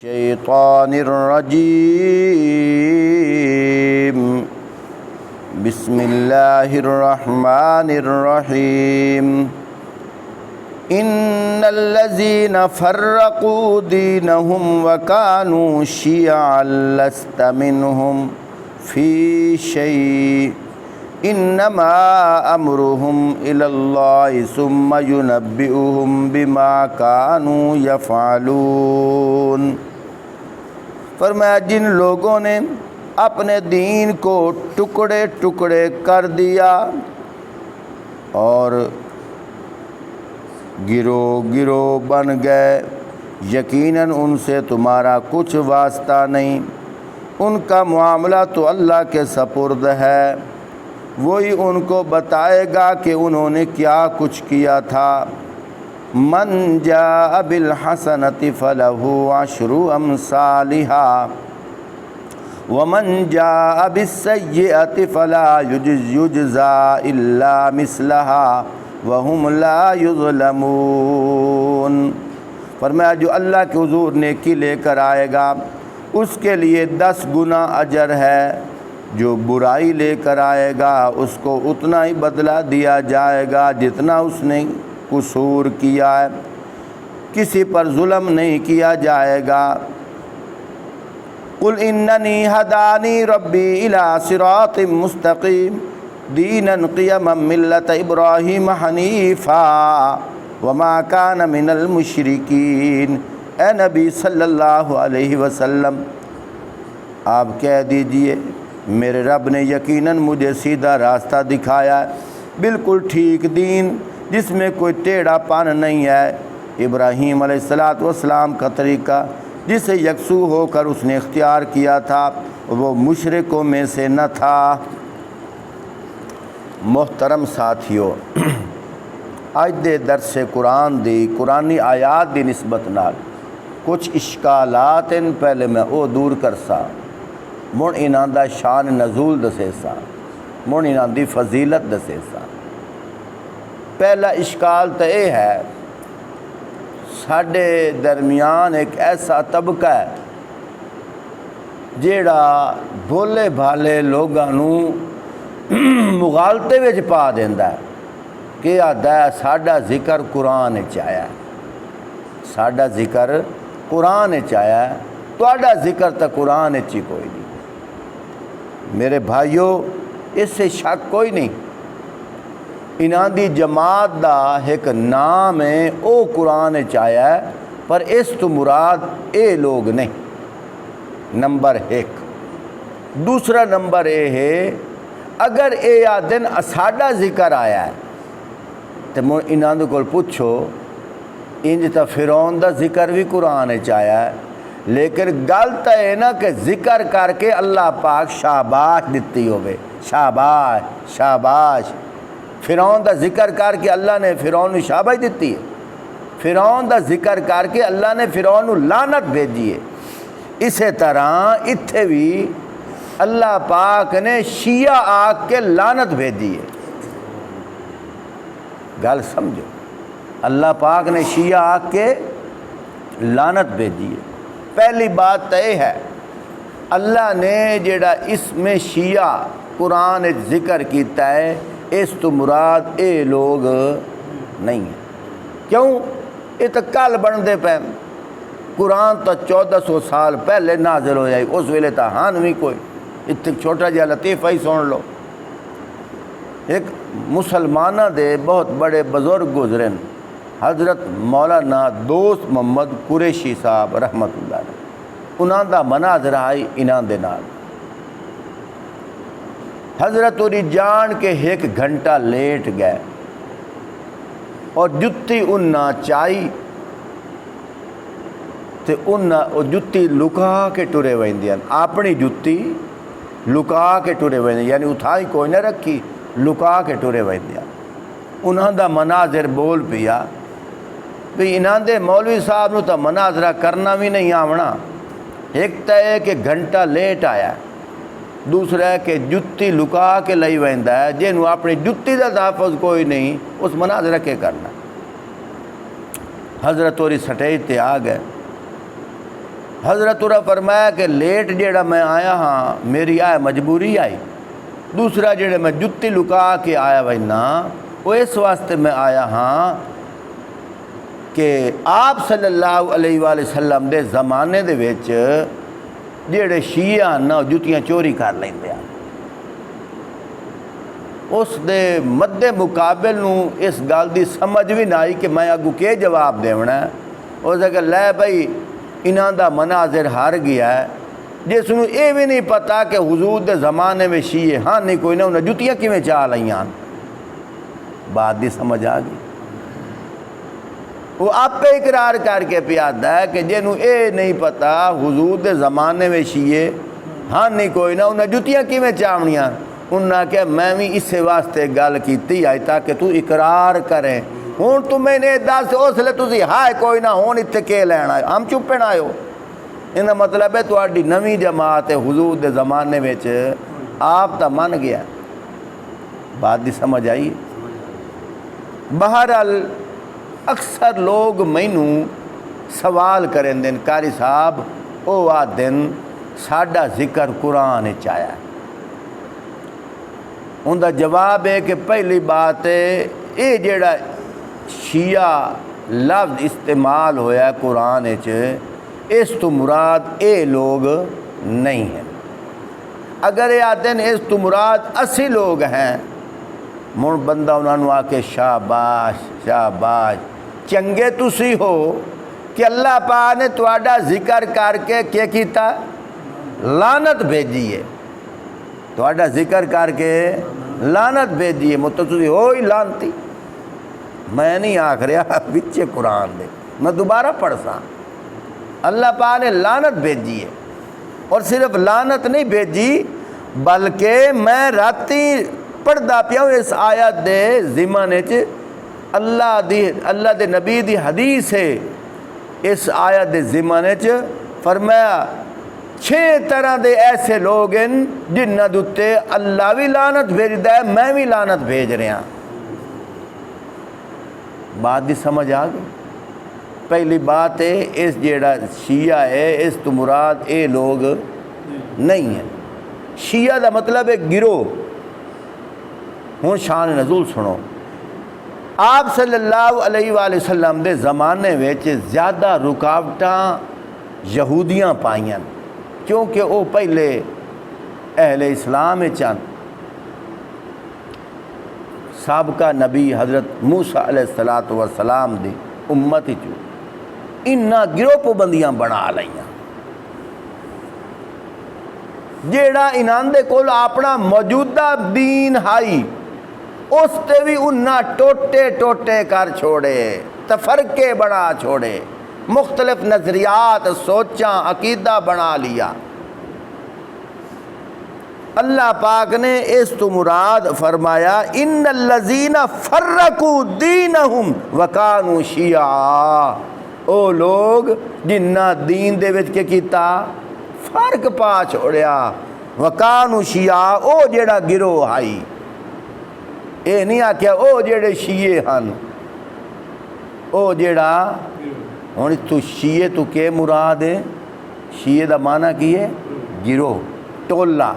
الشیطان الرجیم بسم اللہ الرحمن الرحیم ان الذین فرقوا دینہم وکانوا شیعا لست منہم فی شیء انما امرهم الی اللہ ثم ینبئهم بما كانوا یفعلون۔ فرمایا جن لوگوں نے اپنے دین کو ٹکڑے ٹکڑے کر دیا اور گروہ گروہ بن گئے، یقیناً ان سے تمہارا کچھ واسطہ نہیں، ان کا معاملہ تو اللہ کے سپرد ہے، وہی ان کو بتائے گا کہ انہوں نے کیا کچھ کیا تھا۔ من جاء بالحسنۃ فلہ عشر امثالھا ومن جاء بالسیئۃ فلا یجزی الا مثلھا وہم لا یظلمون۔ فرمایا جو اللہ کے حضور نیکی لے کر آئے گا اس کے لیے 10 گنا اجر ہے، جو برائی لے کر آئے گا اس کو اتنا ہی بدلہ دیا جائے گا جتنا اس نے قصور کیا ہے، کسی پر ظلم نہیں کیا جائے گا۔ قل اننی ہدانی ربی الی صراط مستقیم دینا قیما ملۃ ابراہیم حنیفا وما کان من المشرکین۔ اے نبی صلی اللہ علیہ وسلم آپ کہہ دیجئے میرے رب نے یقیناً مجھے سیدھا راستہ دکھایا ہے، بالکل ٹھیک دین جس میں کوئی ٹیڑھا پن نہیں ہے، ابراہیم علیہ السلام کا طریقہ جسے یکسو ہو کر اس نے اختیار کیا تھا، وہ مشرکوں میں سے نہ تھا۔ محترم ساتھیو، اج دے درس قرآن دی قرآنی آیات دی نسبت نال کچھ اشکالات ان پہلے میں او دور کرسا، مڑ انہاں دا شان نزول دسے سا، مڑ انہاں دی فضیلت دسے سا۔ پہلا اشکال تو یہ ہے ساڈے درمیان ایک ایسا طبقہ ہے جیڑا بھولے بھالے لوگاں نوں مغالطے وچ پا دیندا ہے کہ آدھا ہے ساڈا ذکر قرآن وچ آیا ہے، ساڈا ذکر قرآن وچ آیا ہے، تہاڈا ذکر تو قرآن وچ ہی کوئی نہیں۔ میرے بھائیو اس سے شک کوئی نہیں، انہاں دی جماعت دا ایک نام ہے او قرآن وچ آیا ہے، پر اس تو مراد اے لوگ نہیں، نمبر 1۔ دوسرا نمبر اے ہے اگر اے آدن ساڈا ذکر آیا ہے تو انہاں دے کول پوچھو انج تا فرعون دا ذکر بھی قرآن وچ آیا ہے، لیکن گل تو ہے نا کہ ذکر کر کے اللہ پاک شاباش دیتی ہوئے، شاباش شاباش۔ فرعون دا ذکر کر کے اللہ نے فرعون کو شاباش دیتی ہے، فرعون دا ذکر کر کے اللہ نے فرعون کو لعنت بھیجی ہے۔ اسی طرح اتھے بھی اللہ پاک نے شیعہ آگ کے لعنت بھیجی ہے۔ گل سمجھو، اللہ پاک نے شیعہ آگ کے لعنت بھیجی ہے۔ پہلی بات تو یہ ہے اللہ نے جڑا اس میں شیعہ قرآن ذکر کیتا ہے اس تو مراد اے لوگ نہیں ہیں۔ کیوں؟ یہ تو کل بنتے پے، قرآن تو 1400 سال پہلے نازل ہو جائے، اس ویلے تو ہاں بھی کوئی اتنے چھوٹا جہا لطیفہ ہی سن لو۔ ایک مسلمانہ دے بہت بڑے بزرگ گزرن، حضرت مولانا دوست محمد قریشی صاحب رحمت اللہ علیہ، انہاں دا مناظرہ آئی انہاں دے نال۔ حضرت اوری جان کے 1 گھنٹہ لیٹ گئے اور جتی انہاں چائی تے انہاں او جتی لکا کے ٹرے ویندیاں، اپنی جتی لکا کے ٹرے ویندیاں، یعنی اتھائی کوئی نہ رکھی، لکا کے ٹرے ویندیاں۔ انہاں دا مناظر بول پیا بھی انہاں دے مولوی صاحب نو تو مناظرہ کرنا بھی نہیں آونا، ایک تو ہے کہ گھنٹہ لیٹ آیا، دوسرا ہے کہ جتی لکا کے لئی ویندا ہے، جنوں اپنی جتی دا تحفظ کوئی نہیں اس مناظرہ کے کرنا۔ حضرت اوری سٹیج تے آ گئے حضرت عمر فرمایا کہ لیٹ جیڑا میں آیا ہاں میری مجبوری آئی، دوسرا جیڑا میں جتی لکا کے آیا نا وہ اس واسطے میں آیا ہاں کہ آپ صلی اللہ علیہ وآلہ وسلم دے زمانے دے وچ جیڑے شیعہ نا جتیاں چوری کر لیندے ہیں، اس دے مد مقابل نو اس گل دی سمجھ بھی نہ آئی کہ میں اگو کے جواب دیونا ہے۔ اس کہ لے بھائی انہاں دا مناظر ہار گیا ہے، جس نو یہ بھی نہیں پتا کہ حضور دے زمانے میں شیعہ ہاں نہیں کوئی نہ انہیں جتیاں کیویں چاہ لائیاں، بات دی سمجھ آ گئی۔ وہ آپ پہ اقرار کر کے پیادا ہے کہ جنہوں اے نہیں پتا حضور دے زمانے میں شیعہ ہاں نہیں کوئی نہ انہیں جتیاں کیویں چاہنیاں، انہوں نے کہا میں بھی اس واسطے گل کیتی آئی تاکہ تو اقرار کریں، ہوں تو میں نے دس اس لیے تسی ہائے کوئی نہ ہون اتنے کے لینا آئے ہم چپے نہ آئے ہو۔ انہا مطلب ہے تھوڑی نویں جماعت حضور دے زمانے میں آپ تا من گیا، بات دی سمجھ آئی۔ بہرحال اکثر لوگ مینوں سوال کریں دن کاری صاحب او آ دن ساڈا ذکر قرآن چایا ہے، ان دا جواب ہے کہ پہلی بات ہے یہ جیڑا شیعہ لفظ استعمال ہویا ہے قرآن اس تو مراد اے لوگ نہیں ہیں۔ اگر یہ آتے ہیں اس تو مراد اسی لوگ ہیں، من بندہ انہوں نے آ کے شاباش شاباش چنگے تسی ہو کہ اللہ پاک نے تواڈا ذکر کر کے کیا کیتا لعنت بھیجی ہے، تواڈا ذکر کر کے لعنت بھیجی ہے، مطلب تسی ہو ہی لعنتی۔ میں نہیں آکھ رہا بچے قرآن دے، میں دوبارہ پڑھ سا، اللہ پاک نے لعنت بھیجی ہے، اور صرف لعنت نہیں بھیجی بلکہ میں راتی پڑھدا پیا ہوں اس آیت دے ضمن اللہ دے نبی دی حدیث ہے، اس آیت دے ضمن فرمایا 6 طرح دے ایسے لوگ ہیں جنہاں دے اللہ بھی لعنت بھیجدا ہے میں بھی لعنت بھیج رہا۔ بات دی سمجھ آ گئی۔ پہلی بات ہے اس جیڑا شیعہ ہے اس تو مراد اے لوگ نہیں ہیں۔ شیعہ دا مطلب ہے گروہ۔ ہوں شان نزول سنو، آپ صلی اللہ علیہ وآلہ وسلم دے زمانے وچ زیادہ رکاوٹاں یہودیاں پائیاں، کیونکہ وہ پہلے اہل اسلام چند سابقہ نبی حضرت موسیٰ علیہ السلام دی امت چو انہاں گروہ پابندیاں بنا لائیاں، جیڑا انہاں دے کول اپنا موجودہ دین ہائی اس تے بھی انہاں ٹوٹے ٹوٹے کر چھوڑے، تفرقے بنا چھوڑے، مختلف نظریات سوچاں عقیدہ بنا لیا۔ اللہ پاک نے اس تو مراد فرمایا ان الذین فرقوا دینہم وکانوا شیعا، او لوگ جنہ دین دے وچ کے کیتا فرق پا چھوڑیا، وکانوا شیعا او جیڑا گروہ آئی، اے نہیں آکھیا او جیڑے شیعے ہن، او جیڑا ہن تو شیعے تو کے مراد ہے؟ شیعے دا معنی کی ہے گروہ ٹولہ۔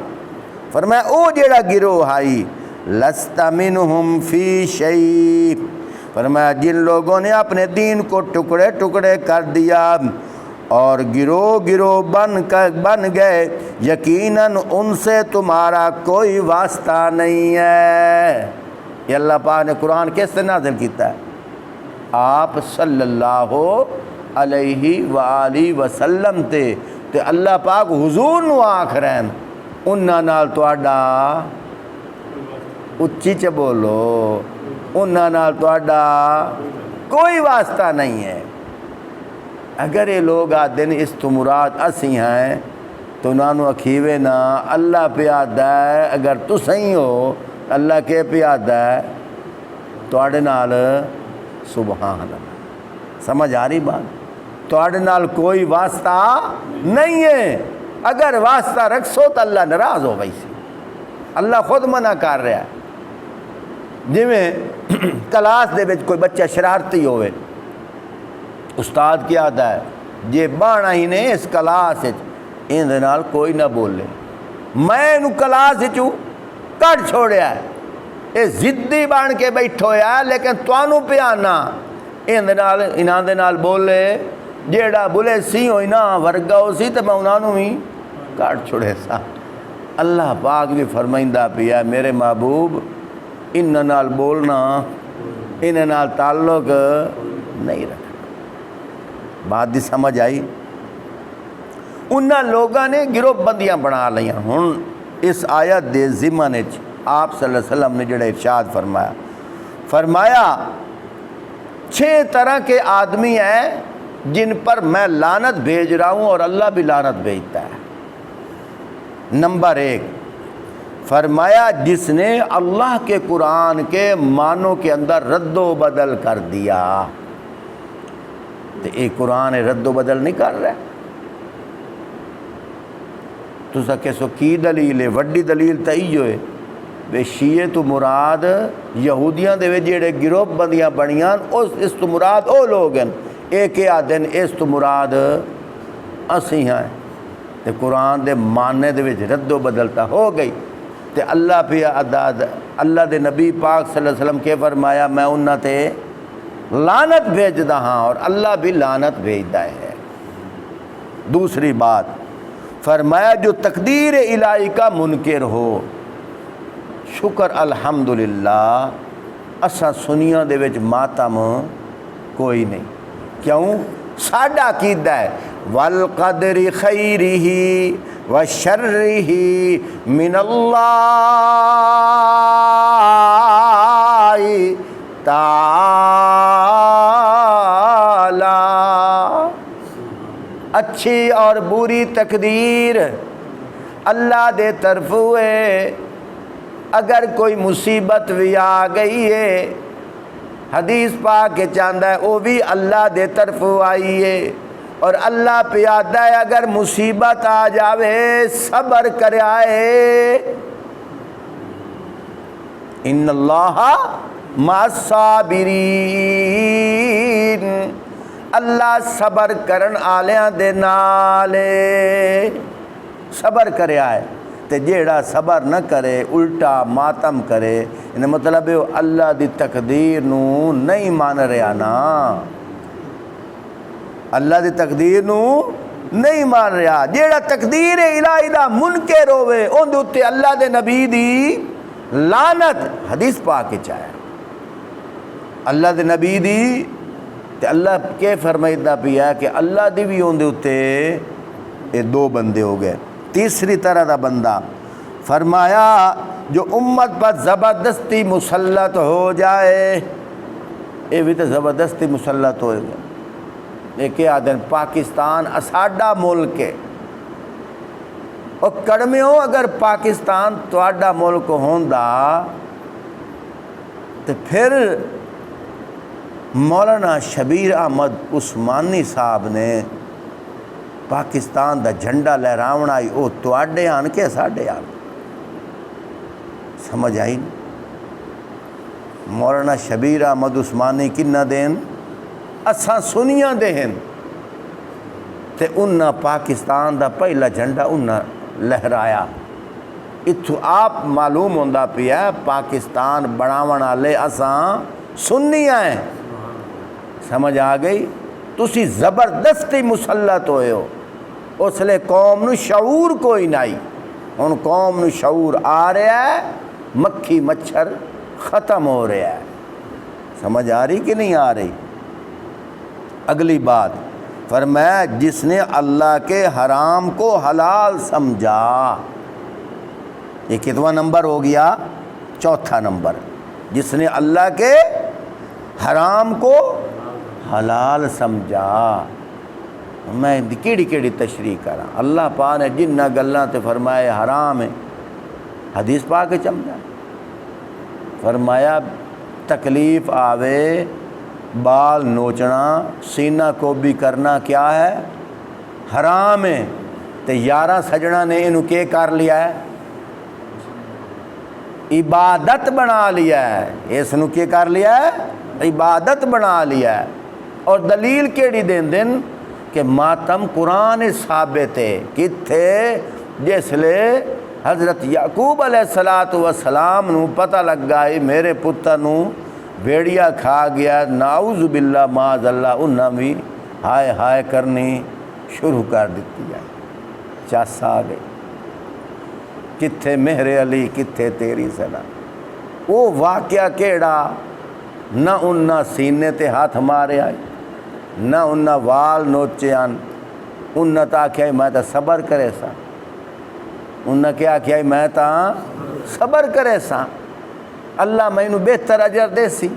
فرمایا او جیڑا گروہ آئی لست منہم فی شیء، فرمایا جن لوگوں نے اپنے دین کو ٹکڑے ٹکڑے کر دیا اور گروہ گروہ بن گئے، یقیناً ان سے تمہارا کوئی واسطہ نہیں ہے۔ یہ اللہ پاک نے قرآن کس سے نازل کیتا ہے؟ آپ صلی اللہ علیہ وآلہ وسلم تے اللہ پاک حضور نو آکھ رہے ہیں انہاں نال تواڈا اچھی چ بولو، انہاں نال تواڈا کوئی واسطہ نہیں ہے۔ اگر یہ لوگ آدھن اس تو مراد اسی ہیں تو انہوں اکھیوے نا اللہ پیادہ ہے، اگر تو صحیح ہو اللہ کے پیادہ ہے تواڈے نال سبحان اللہ۔ سمجھ آ رہی بات؟ تواڈے نال کوئی واسطہ نہیں ہے، اگر واسطہ رکھسو تو اللہ ناراض ہو گئی سی، اللہ خود منع کر رہا ہے۔ جویں کلاس دے وچ کوئی بچہ شرارتی ہوئے، استاد کیا آتا ہے جے بانا ہی نے اس کلاس اندے نال کوئی نہ بولے، میں انہوں کلاس کٹ چھوڑیا ہے، یہ ضدی بن کے بیٹھو ہے، لیکن توانوں پیانا انہاں دے نال بولے جیڑا بولے سی ہوئی نا ورگا ہو سی تو میں انہوں ہی کٹ چھوڑے سا۔ اللہ پاک بھی فرمائندہ پیا میرے محبوب انہاں نال بولنا، انہاں نال تعلق نہیں رکھنا۔ بات دی سمجھ آئی؟ انہاں لوگاں نے گروہ بندیاں بنا لیاں۔ ہن اس آیت دے ضمن وچ آپ صلی اللہ علیہ وسلم نے جڑا ارشاد فرمایا 6 طرح کے آدمی ہیں جن پر میں لعنت بھیج رہا ہوں اور اللہ بھی لعنت بھیجتا ہے۔ نمبر 1 فرمایا جس نے اللہ کے قرآن کے معنوں کے اندر رد و بدل کر دیا۔ تو ایک قرآن رد و بدل نہیں کر رہا، تو کہو کی دلیل ہے؟ وڈی دلیل تو ایو ہے بے شیعہ تو مراد یہودیاں دے وچ جڑے گروہ بندیاں بنیاں اس تو مراد او لوگ ہیں، ایک آدن اس تو مراد اسی ہیں۔ تے قرآن دے ماننے دے وچ رد و بدلتا ہو گئی۔ تے اللہ پہ اللہ دے نبی پاک صلی اللہ علیہ وسلم کے فرمایا میں انہاں تے لعنت بھیجدا ہاں اور اللہ بھی لعنت بھیجدا ہے۔ دوسری بات فرمایا جو تقدیر الہی کا منکر ہو، شکر الحمدللہ اساں سنیاں دے وچ ماتم کوئی نہیں، کیوں؟ ساڈا عقیدہ ہے والقدر خیرہ وشرہ من اللہ تعالی، اچھی اور بری تقدیر اللہ دے طرف ہوئے۔ اگر کوئی مصیبت بھی آ گئی ہے، حدیث پاک کے چاندہ ہے وہ بھی اللہ دے طرف آئی ہے، اور اللہ پہ آدھا ہے اگر مصیبت آ جاوے صبر کر آئے، ان اللہ مع الصابرین، اللہ صبر کرن آلیاں دے نالے، صبر کرے آئے۔ تے جیڑا صبر نہ کرے الٹا ماتم کرے انہیں مطلب ہے اللہ دی تقدیر نو نہیں مان رہا نا، اللہ دی تقدیر نو نہیں مان رہا۔ جیڑا تقدیر الہی دا منکر ہوئے ان دے اتے اللہ دے نبی دی لعنت حدیث پاک چاہے، اللہ دے نبی دی تے اللہ کے فرمائدہ پیا ہے کہ اللہ دی بھی ان دے اتے یہ 2 بندے ہو گئے۔ تیسری طرح دا بندہ فرمایا جو امت پر زبردستی مسلط ہو جائے، یہ بھی تو زبردستی مسلط ہوئے گا۔ ایک آدھن پاکستان اساڈا ملک ہے، اور کڑمے ہو اگر پاکستان تواڈا ملک ہوندا تو پھر مولانا شبیر احمد عثمانی صاحب نے پاکستان دا جھنڈا لہراونا آئی وہ تواڈے آن کے ساڈے آن، سمجھ آئی؟ مولانا شبیر احمد عثمانی کنہ دین اساں سنیاں دین تے انہاں پاکستان دا پہلا جھنڈا انہاں لہرایا۔ اتھو آپ معلوم ہوندہ پیا پاکستان بناون والے اساں سنیاں ہیں، سمجھ آ گئی؟ تسی زبردستی مسلط ہوئے ہو، اس لئے قوم نو شعور کوئی نہیں۔ ان قوم نو شعور آ رہا ہے، مکھی مچھر ختم ہو رہا ہے، سمجھ آ رہی کہ نہیں آ رہی؟ اگلی بات فرمایا جس نے اللہ کے حرام کو حلال سمجھا، یہ کتواں نمبر ہو گیا؟ 4تھا نمبر۔ جس نے اللہ کے حرام کو حلال سمجھا، میں کیڑی کیڑی تشریح کرا۔ اللہ پاک نے جنہ گلاں تے فرمائے حرام ہے، حدیث پاک چمجھا فرمایا تکلیف آوے بال نوچنا سینہ کو بھی کرنا کیا ہے؟ حرام ہے۔ تے 11 سجنہ نے انہوں کے کر لیا ہے؟ عبادت بنا لیا ہے۔ اس نو کیا کر لیا ہے؟ عبادت بنا لیا ہے۔ اور دلیل کیڑی دین کہ ماتم قرآن ثابت ہے کتھے جس لے حضرت یعقوب علیہ الصلوۃ والسلام نو پتہ لگ گئی میرے پتر نو بھیڑیا کھا گیا، نعوذ باللہ معاذ اللہ، انہاں بھی ہائے ہائے کرنی شروع کر دیتی ہے، چس آ گئی، کتھے مہر علی کتھے تیری سنا۔ وہ واقعہ کیڑا، نہ انہاں سینے تے ہاتھ مارے آئے، نہ انہاں وال نوچے آن، انہاں تا آکھیا میں تا صبر کرے سا، انہاں کیا آکھیا میں تا صبر کرے سا، اللہ مینوں بہتر اجر دے سی،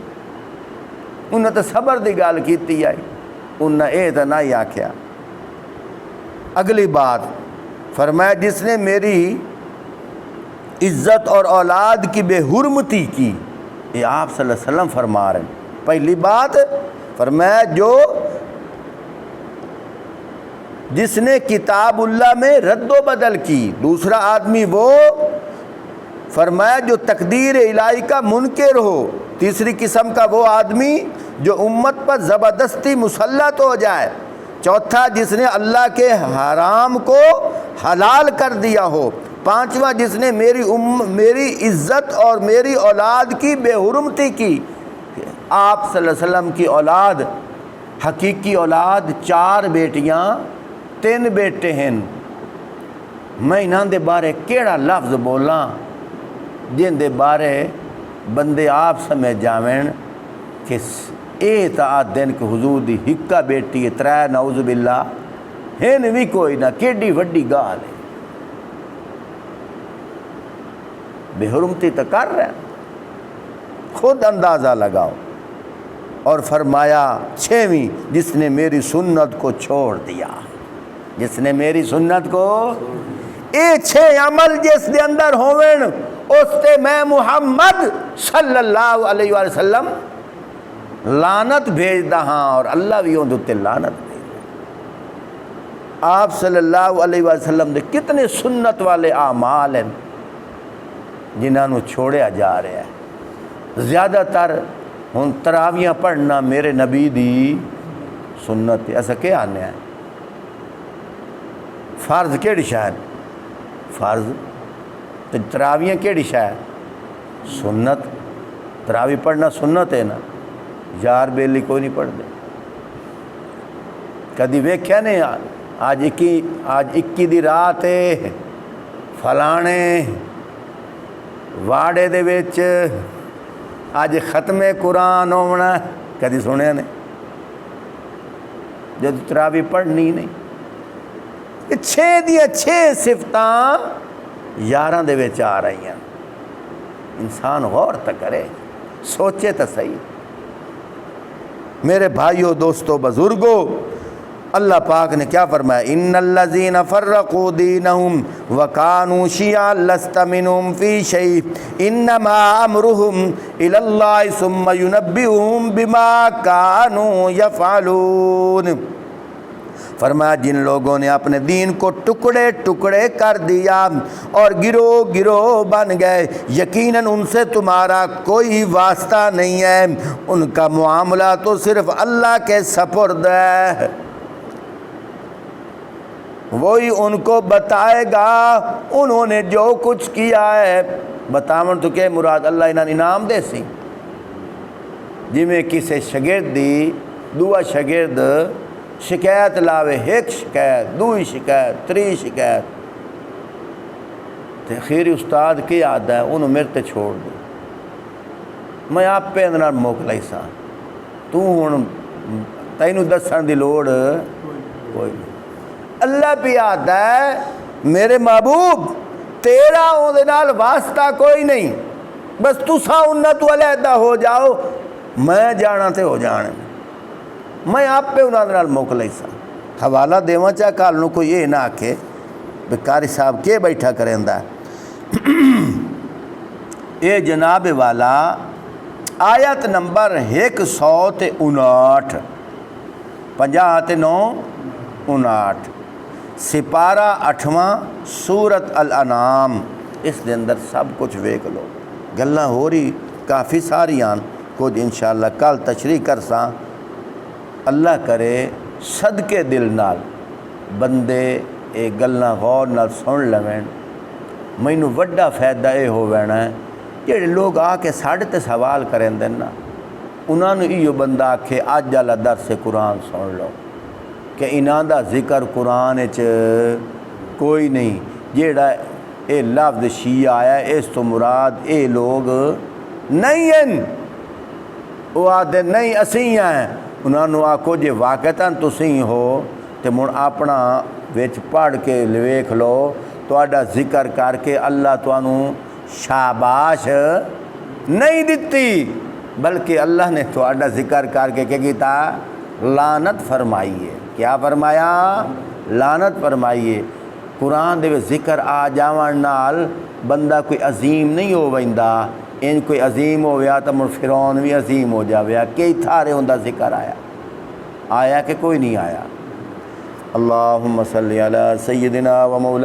انہاں تا صبر دی گال کیتی آئی، انہاں اے تا نہ ہی آکھیا۔ اگلی بات فرمایا جس نے میری عزت اور اولاد کی بے حرمتی کی، یہ آپ صلی اللہ علیہ وسلم فرما رہے ہیں۔ پہلی بات فرمایا جو جس نے کتاب اللہ میں رد و بدل کی، دوسرا آدمی وہ فرمایا جو تقدیر الہی کا منکر ہو، تیسری قسم کا وہ آدمی جو امت پر زبردستی مسلط ہو جائے، چوتھا جس نے اللہ کے حرام کو حلال کر دیا ہو، پانچواں جس نے میری عزت اور میری اولاد کی بے حرمتی کی۔ آپ صلی اللہ علیہ وسلم کی اولاد، حقیقی اولاد 4 بیٹیاں 3 بیٹے ہیں، میں انہاں دے بارے کیڑا لفظ بولاں جن دے بارے بندے آپ سمجھ جاویں کہ اے تا دن کہ حضور دی ہکا بیٹی ہے 3 نعوذ باللہ ہن بھی کوئی نہ، کیڈی وڈی گال ہے، بے حرمتی تو کر رہے ہیں، خود اندازہ لگاؤ۔ اور فرمایا 6ویں جس نے میری سنت کو چھوڑ دیا، جس نے میری سنت کو، اے 6 عمل جس دے اندر ہوویں اس تے میں محمد صلی اللہ علیہ وآلہ وسلم لعنت بھیجدا ہاں، اور اللہ بھی اون تے لعنت بھیجدا۔ آپ صلی اللہ علیہ وآلہ وسلم دے کتنے سنت والے اعمال ہیں جنہاں نو چھوڑیا جا رہا ہے۔ زیادہ تر ہن تراویاں پڑھنا میرے نبی دی سنت ہے، ایسا کیا آنے ہیں؟ فرض کیڑی شاید فرض، تو تراویاں کیڑی شاید سنت، تراوی پڑھنا سنت ہے نا، یار بیلی کوئی نہیں پڑھ دے۔ کدی ویکھیا نہیں آج 21 دی رات ہے فلانے واڑے دے وچ اج ختم قرآن ہونا، کدی سنیا نہیں؟ جب تراوی پڑھنی نہیں، 6 دیاں 6 صفتاں 11 دے وچ آ رہی ہیں۔ انسان غور تا کرے، سوچے تا صحیح۔ میرے بھائیوں، دوستوں، بزرگوں، اللہ پاک نے کیا فرمایا؟ ان الذین فرقوا دینہم وکانوا شیعا لست منہم فی شیء انما امرہم الی اللہ ثم ینبئہم بما کانوا یفعلون۔ فرمایا جن لوگوں نے اپنے دین کو ٹکڑے ٹکڑے کر دیا اور گروہ گروہ بن گئے، یقیناً ان سے تمہارا کوئی واسطہ نہیں ہے، ان کا معاملہ تو صرف اللہ کے سپرد ہے، وہی ان کو بتائے گا انہوں نے جو کچھ کیا ہے۔ بتاون تو کہ مراد اللہ انہاں انعام دے سی، جی میں کسی شاگرد دی دوسرا شاگرد شکایت لاوے، ایک شکایت، دوئی شکایت، 3 شکایت، تے خیری استاد کی آدھا ہے انہوں میرے تے چھوڑ دو، میں آپ پہ اندر موکلائی سا، تو ہوں تینوں دسن دی لوڑ کوئی نہیں۔ اللہ پہ آدھا ہے میرے محبوب تیرا اون نال واسطہ کوئی نہیں، بس تسا انہاں تو علیحدہ ہو جاؤ، میں جانا تے ہو جانے، میں آپ پہ انہاں نال موکلائی سا۔ حوالہ دیواں چاہ کال نو کوئی یہ نہ آکھے بیکاری صاحب کے بیٹھا کریندا ہے۔ اے جناب والا آیت نمبر 159 59 سپارہ 8واں سورت الانعام، اس دے اندر سب کچھ ویکھ لو، گلاں ہو رہی کافی ساریاں، کچھ انشاءاللہ کل تشریح کرساں، اللہ کرے صدقے دل نال بندے یہ گلاں غور نال سن لوین، مینوں وڈا فائدہ یہ ہونا ہے جہے لوگ آ کے ساڈے تے سوال کریں نا انہاں نوں ایو بندہ آکھے اج والا درس قرآن سن لو کہ انہاں دا ذکر قرآن وچ کوئی نہیں، جیڑا اے لفظ شیعہ آیا اس تو مراد اے لوگ نہیں ہیں، وہ آدھے نہیں اسی ہیں، انہاں نوں آکھو جے واقعتاً تسی ہو تے مڑ اپنا وچ پڑھ کے ویکھ لو، تہاڈا ذکر کر کے اللہ تانوں شاباش نہیں دتی، بلکہ اللہ نے تہاڈا ذکر کر کے کیا کیتا؟ لعنت فرمائی ہے۔ کیا فرمایا؟ لعنت فرمائی ہے۔ قرآن دے ذکر آ جاون نال بندہ کوئی عظیم نہیں ہو ویندا، ان کوئی عظیم ہو گیا تو مڑ فرعون بھی عظیم ہو جاویا۔ کئی تھارے ہوندا ذکر آیا کہ کوئی نہیں آیا؟ اللہم صلی علی سیدنا و مولا